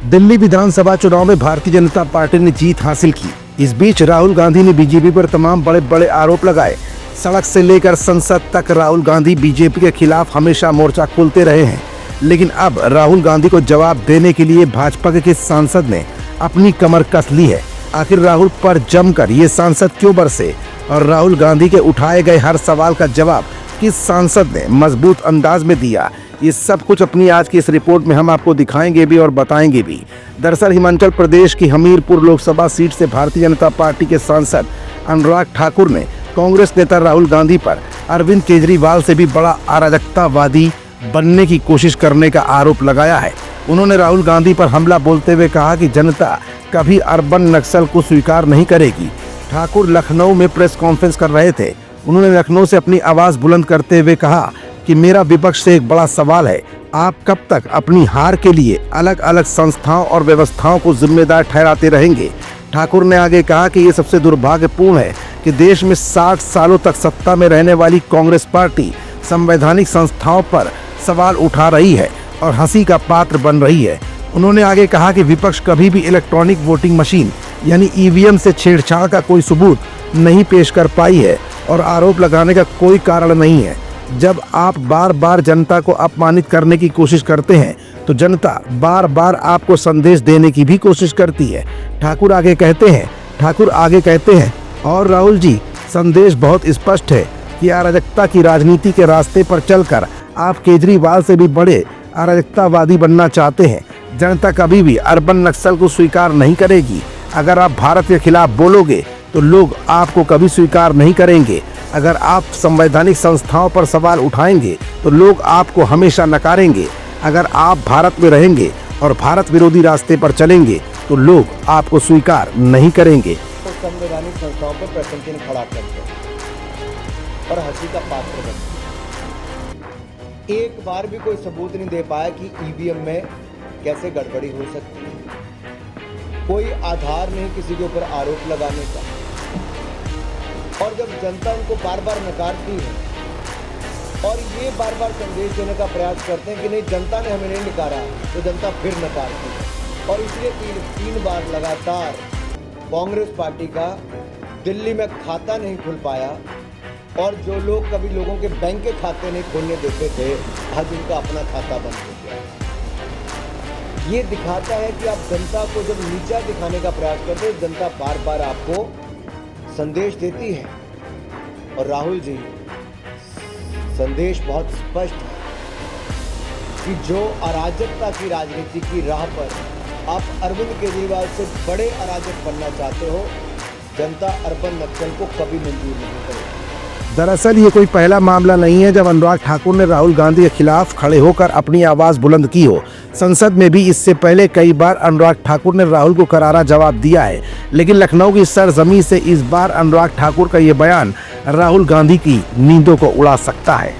दिल्ली विधानसभा चुनाव में भारतीय जनता पार्टी ने जीत हासिल की। इस बीच राहुल गांधी ने बीजेपी पर तमाम बड़े बड़े आरोप लगाए। सड़क से लेकर संसद तक राहुल गांधी बीजेपी के खिलाफ हमेशा मोर्चा खोलते रहे हैं, लेकिन अब राहुल गांधी को जवाब देने के लिए भाजपा के किस सांसद ने अपनी कमर कस ली है। आखिर राहुल पर जमकर ये सांसद क्यों बरसे और राहुल गांधी के उठाए गए हर सवाल का जवाब किस सांसद ने मजबूत अंदाज में दिया, ये सब कुछ अपनी आज की इस रिपोर्ट में हम आपको दिखाएंगे भी और बताएंगे भी। दरअसल हिमाचल प्रदेश की हमीरपुर लोकसभा सीट से भारतीय जनता पार्टी के सांसद अनुराग ठाकुर ने कांग्रेस नेता राहुल गांधी पर अरविंद केजरीवाल से भी बड़ा अराजकतावादी बनने की कोशिश करने का आरोप लगाया है। उन्होंने राहुल गांधी पर हमला बोलते हुए कहा कि जनता कभी अर्बन नक्सल को स्वीकार नहीं करेगी। ठाकुर लखनऊ में प्रेस कॉन्फ्रेंस कर रहे थे। उन्होंने लखनऊ से अपनी आवाज बुलंद करते हुए कहा कि मेरा विपक्ष से एक बड़ा सवाल है, आप कब तक अपनी हार के लिए अलग अलग संस्थाओं और व्यवस्थाओं को जिम्मेदार ठहराते रहेंगे। ठाकुर ने आगे कहा कि ये सबसे दुर्भाग्यपूर्ण है कि देश में 60 सालों तक सत्ता में रहने वाली कांग्रेस पार्टी संवैधानिक संस्थाओं पर सवाल उठा रही है और हंसी का पात्र बन रही है। उन्होंने आगे कहा कि विपक्ष कभी भी इलेक्ट्रॉनिक वोटिंग मशीन यानी ईवीएम से छेड़छाड़ का कोई सबूत नहीं पेश कर पाई है और आरोप लगाने का कोई कारण नहीं है। जब आप बार बार जनता को अपमानित करने की कोशिश करते हैं तो जनता बार बार आपको संदेश देने की भी कोशिश करती है। ठाकुर आगे कहते हैं और राहुल जी, संदेश बहुत स्पष्ट है कि अराजकता की राजनीति के रास्ते पर चलकर आप केजरीवाल से भी बड़े अराजकतावादी बनना चाहते हैं। जनता कभी भी अर्बन नक्सल को स्वीकार नहीं करेगी। अगर आप भारत के खिलाफ बोलोगे तो लोग आपको कभी स्वीकार नहीं करेंगे। अगर आप संवैधानिक संस्थाओं पर सवाल उठाएंगे तो लोग आपको हमेशा नकारेंगे। अगर आप भारत में रहेंगे और भारत विरोधी रास्ते पर चलेंगे तो लोग आपको स्वीकार नहीं करेंगे। तो संवैधानिक संस्थाओं पर प्रश्न चिन्ह खड़ा करते हैं और हंसी का पात्र बनते हैं। एक बार भी कोई सबूत नहीं दे पाया कि ईवीएम में कैसे गड़बड़ी हो सकती है। कोई आधार नहीं किसी के ऊपर आरोप लगाने का। और जब जनता उनको बार बार नकारती है और ये बार बार संदेश देने का प्रयास करते हैं कि नहीं, जनता ने हमें नहीं नकारा, तो जनता फिर नकारती है। और इसलिए तीन बार लगातार कांग्रेस पार्टी का दिल्ली में खाता नहीं खुल पाया और जो लोग कभी लोगों के बैंक के खाते नहीं खोलने देते थे, आज उनका अपना खाता बंद हो गया। ये दिखाता है कि आप जनता को जब नीचा दिखाने का प्रयास करते हैं, जनता बार बार आपको संदेश देती है। और राहुल जी, संदेश बहुत स्पष्ट है कि जो अराजकता की राजनीति की राह पर आप अरविंद केजरीवाल से बड़े अराजक बनना चाहते हो, जनता अर्बन नक्सल को कभी मंजूर नहीं करेगी। दरअसल ये कोई पहला मामला नहीं है जब अनुराग ठाकुर ने राहुल गांधी के खिलाफ खड़े होकर अपनी आवाज बुलंद की हो। संसद में भी इससे पहले कई बार अनुराग ठाकुर ने राहुल को करारा जवाब दिया है, लेकिन लखनऊ की सरजमीं से इस बार अनुराग ठाकुर का ये बयान राहुल गांधी की नींदों को उड़ा सकता है।